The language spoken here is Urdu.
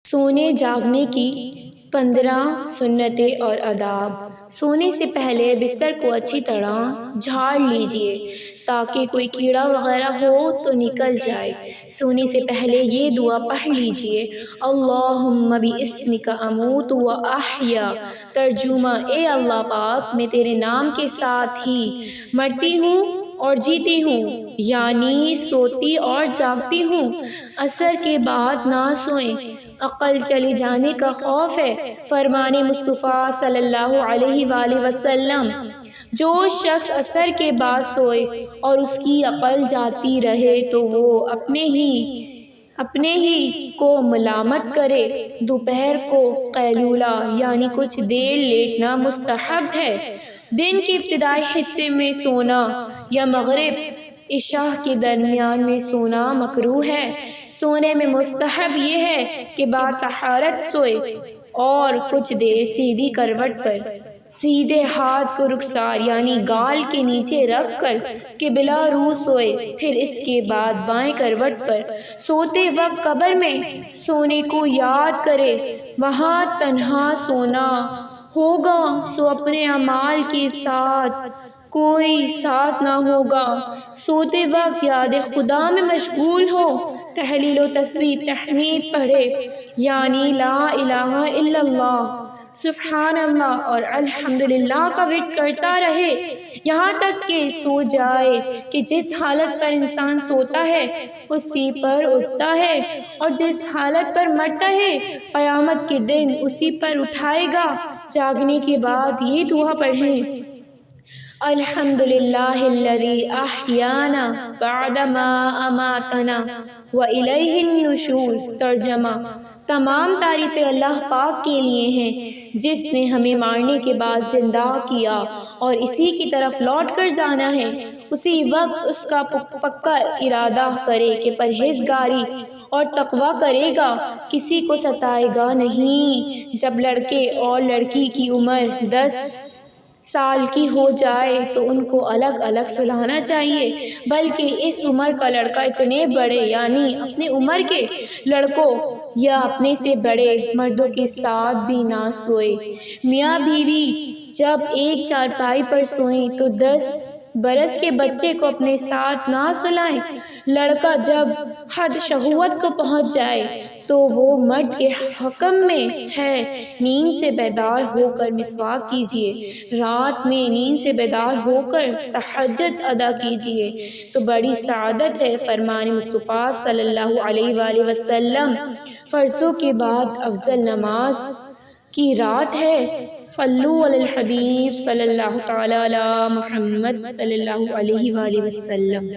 سونے جاگنے کی 15 سنتیں اور آداب۔ سونے سے پہلے بستر کو اچھی طرح جھاڑ لیجئے تاکہ کوئی کیڑا وغیرہ ہو تو نکل جائے۔ سونے سے پہلے یہ دعا پڑھ لیجئے، اللہم باسمک اموت و احیا۔ ترجمہ: اے اللہ پاک، میں تیرے نام کے ساتھ ہی مرتی ہوں اور جیتی ہوں، یعنی سوتی اور جاگتی ہوں۔ عصر کے بعد نہ سوئیں، عقل چلی جانے کا خوف ہے۔ فرمان مصطفیٰ صلی اللہ علیہ وآلہ وسلم: جو شخص عصر کے بعد سوئے اور اس کی عقل جاتی رہے تو وہ اپنے ہی کو ملامت کرے۔ دوپہر کو قیلولہ یعنی کچھ دیر لیٹنا مستحب ہے۔ دن کے ابتدائی حصے میں سونا یا مغرب عشاء کے درمیان میں سونا مکروہ ہے۔ سونے میں مستحب یہ ہے کہ بعد طہارت سوئے اور کچھ دیر سیدھی کروٹ پر، سیدھے ہاتھ کو رخسار یعنی گال کے نیچے رکھ کر قبلہ رو سوئے، پھر اس کے بعد بائیں کروٹ پر سوتے وقت قبر میں سونے کو یاد کرے۔ وہاں تنہا سونا ہوگا سو اپنے اعمال کے ساتھ کوئی ساتھ نہ ہوگا۔ سوتے وقت یاد خدا میں مشغول ہو، تحلیل و تسبیح تحمید پڑھے، یعنی لا الہ الا اللہ، سبحان اللہ اور الحمدللہ کا ورد کرتا رہے یہاں تک کہ سو جائے کہ جس حالت پر انسان سوتا ہے اسی پر اٹھتا ہے، اور جس حالت پر مرتا ہے قیامت کے دن اسی پر اٹھائے گا۔ جاگنے کے بعد یہ دعا پڑھیں، الحمدللہ الذی احیانا بعدما اماتنا والیہ النشور۔ ترجمہ: تمام تعریفیں اللہ پاک کے لیے ہیں جس نے ہمیں مارنے کے بعد زندہ کیا اور اسی کی طرف لوٹ کر جانا ہے۔ اسی وقت اس کا پکا ارادہ کرے کہ پرہیزگاری اور تقوی کرے گا، کسی کو ستائے گا نہیں۔ جب لڑکے اور لڑکی کی عمر 10 سال کی ہو جائے تو ان کو الگ الگ سلانا چاہیے، بلکہ اس عمر کا لڑکا اتنے بڑے یعنی اپنے عمر کے لڑکوں یا اپنے سے بڑے مردوں کے ساتھ بھی نہ سوئے۔ میاں بیوی جب ایک چارپائی پر سوئیں تو 10 برس کے بچے کو اپنے ساتھ نہ سلائیں۔ لڑکا جب حد شہوت کو پہنچ جائے تو وہ مرد کے حکم میں ہے، نیند سے بیدار ہو کر مسواک کیجیے، رات میں نیند سے بیدار ہو کر تہجد ادا کیجیے تو بڑی سعادت ہے۔ فرمان مصطفیٰ صلی اللہ علیہ وآلہ وسلم: فرضوں کے بعد افضل نماز کی رات ہے۔ صلو علی الحبیب صلی اللہ تعالی علی محمد صلی اللہ علیہ وآلہ وسلم۔